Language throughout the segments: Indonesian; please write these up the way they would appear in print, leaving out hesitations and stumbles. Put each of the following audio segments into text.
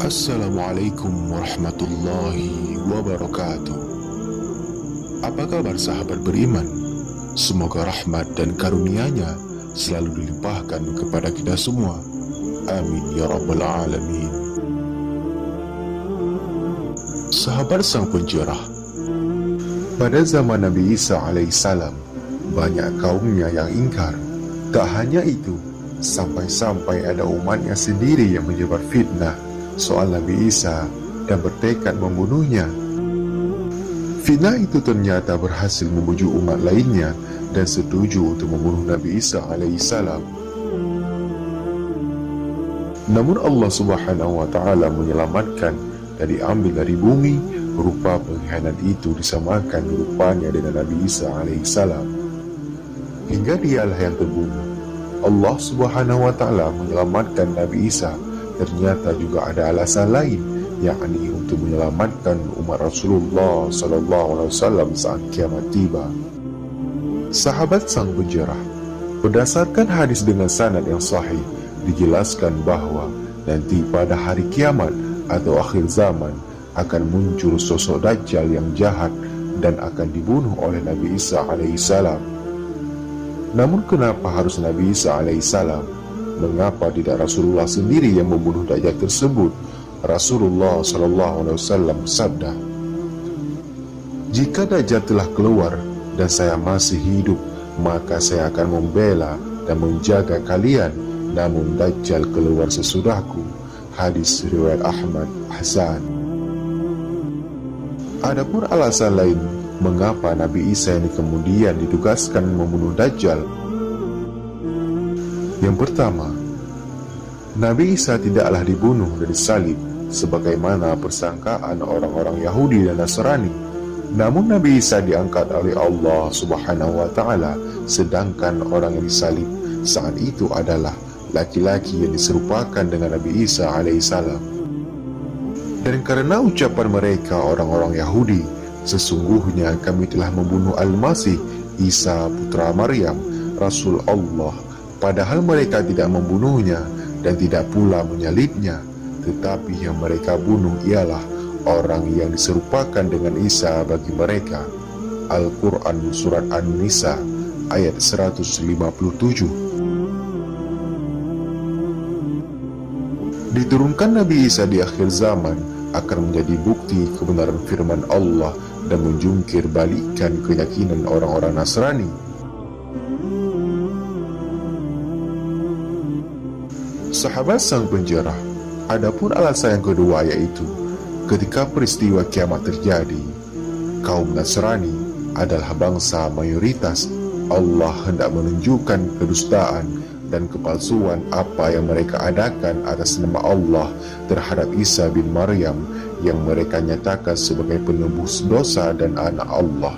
Assalamualaikum warahmatullahi wabarakatuh. Apa kabar sahabat beriman? Semoga rahmat dan karunia-Nya selalu dilimpahkan kepada kita semua. Amin ya rabbal alamin. Sahabat sang pencerah, pada zaman Nabi Isa alaihissalam, banyak kaumnya yang ingkar. Tak hanya itu, sampai-sampai ada umatnya sendiri yang menyebar fitnah soal Nabi Isa dan bertekad membunuhnya. Fitnah itu ternyata berhasil membujuk umat lainnya dan setuju untuk membunuh Nabi Isa alaihissalam. Namun Allah subhanahu wa ta'ala menyelamatkan dan diambil dari bumi. Rupa pengkhianat itu disamakan rupanya dengan Nabi Isa alaihissalam, hingga dialah yang terbunuh. Allah subhanahu wa ta'ala menyelamatkan Nabi Isa ternyata juga ada alasan lain, yakni untuk menyelamatkan umat Rasulullah SAW saat kiamat tiba. Sahabat sang pencerah, berdasarkan hadis dengan sanad yang sahih, dijelaskan bahwa nanti pada hari kiamat atau akhir zaman akan muncul sosok Dajjal yang jahat dan akan dibunuh oleh Nabi Isa alaihissalam. Namun kenapa harus Nabi Isa alaihissalam? Mengapa tidak Rasulullah sendiri yang membunuh Dajjal tersebut? Rasulullah SAW bersabda, "Jika Dajjal telah keluar dan saya masih hidup, maka saya akan membela dan menjaga kalian. Namun Dajjal keluar sesudahku." Hadis riwayat Ahmad Hasan. Adapun alasan lain mengapa Nabi Isa ini kemudian ditugaskan membunuh Dajjal. Yang pertama, Nabi Isa tidaklah dibunuh dan disalib sebagaimana persangkaan orang-orang Yahudi dan Nasrani. Namun Nabi Isa diangkat oleh Allah subhanahu wa ta'ala, sedangkan orang yang disalib saat itu adalah laki-laki yang diserupakan dengan Nabi Isa alaihissalam. Dan karena ucapan mereka orang-orang Yahudi, "Sesungguhnya kami telah membunuh Al-Masih, Isa putra Maryam, Rasul Allah," padahal mereka tidak membunuhnya dan tidak pula menyalibnya, tetapi yang mereka bunuh ialah orang yang diserupakan dengan Isa bagi mereka. Al-Quran Surat An-Nisa ayat 157. Diturunkan Nabi Isa di akhir zaman akan menjadi bukti kebenaran firman Allah dan menjungkir balikan keyakinan orang-orang Nasrani. Sahabat sang pencerah, adapun alasan yang kedua yaitu ketika peristiwa kiamat terjadi, kaum Nasrani adalah bangsa mayoritas. Allah hendak menunjukkan kedustaan dan kepalsuan apa yang mereka adakan atas nama Allah terhadap Isa bin Maryam yang mereka nyatakan sebagai penebus dosa dan anak Allah.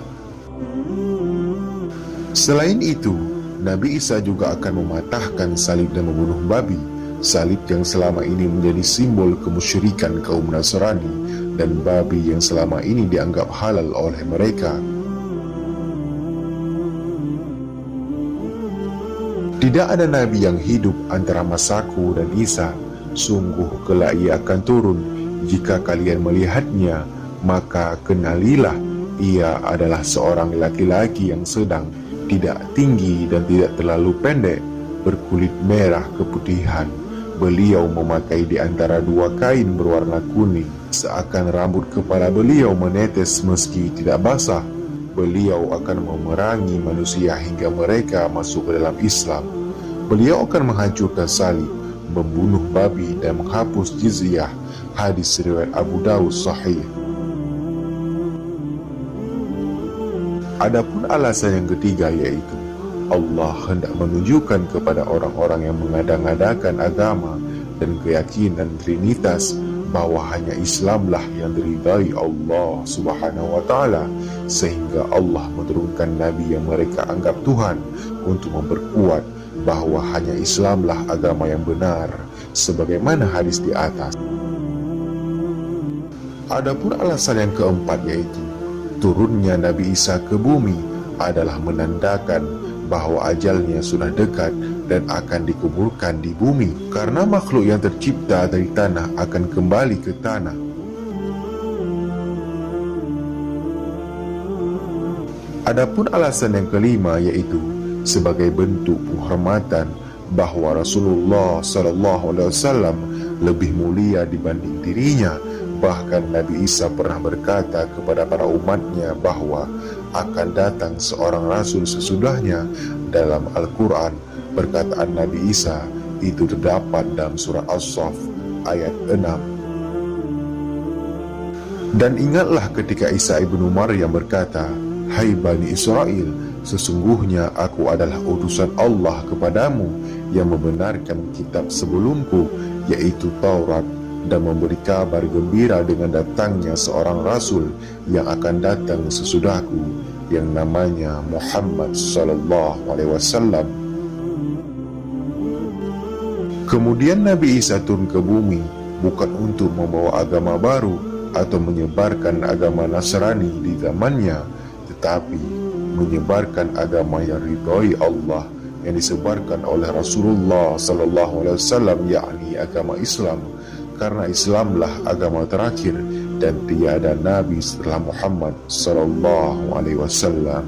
Selain itu, Nabi Isa juga akan mematahkan salib dan membunuh babi. Salib yang selama ini menjadi simbol kemusyrikan kaum Nasrani dan babi yang selama ini dianggap halal oleh mereka. Tidak ada nabi yang hidup antara masaku dan Isa. Sungguh kelak ia akan turun. Jika kalian melihatnya, maka kenalilah ia adalah seorang laki-laki yang sedang, tidak tinggi dan tidak terlalu pendek, berkulit merah keputihan. Beliau memakai di antara dua kain berwarna kuning, seakan rambut kepala beliau menetes meski tidak basah. Beliau akan memerangi manusia hingga mereka masuk ke dalam Islam. Beliau akan menghancurkan salib, membunuh babi dan menghapus jizyah. Hadis riwayat Abu Dawud sahih. Adapun alasan yang ketiga yaitu Allah hendak menunjukkan kepada orang-orang yang mengadang-adakan agama dan keyakinan Trinitas bahwa hanya Islamlah yang diridai Allah subhanahu wa ta'ala, sehingga Allah menurunkan Nabi yang mereka anggap Tuhan untuk memperkuat bahwa hanya Islamlah agama yang benar, sebagaimana hadis di atas. Adapun alasan yang keempat yaitu turunnya Nabi Isa ke bumi adalah menandakan bahwa ajalnya sudah dekat dan akan dikuburkan di bumi, karena makhluk yang tercipta dari tanah akan kembali ke tanah. Adapun alasan yang kelima, yaitu sebagai bentuk penghormatan bahwa Rasulullah SAW lebih mulia dibanding dirinya. Bahkan Nabi Isa pernah berkata kepada para umatnya bahwa akan datang seorang Rasul sesudahnya. Dalam Al-Quran, perkataan Nabi Isa itu terdapat dalam surah As-Saff ayat 6. Dan ingatlah ketika Isa ibnu Maryam berkata, "Hai Bani Israel, sesungguhnya aku adalah utusan Allah kepadamu yang membenarkan kitab sebelumku, yaitu Taurat, dan memberi kabar gembira dengan datangnya seorang Rasul yang akan datang sesudahku, yang namanya Muhammad sallallahu alaihi wasallam." Kemudian Nabi Isa turun ke bumi bukan untuk membawa agama baru atau menyebarkan agama Nasrani di zamannya, tetapi menyebarkan agama yang ridhoi Allah yang disebarkan oleh Rasulullah sallallahu alaihi wasallam, yakni agama Islam. Karena Islamlah agama terakhir dan tiada nabi setelah Muhammad sallallahu alaihi wasallam.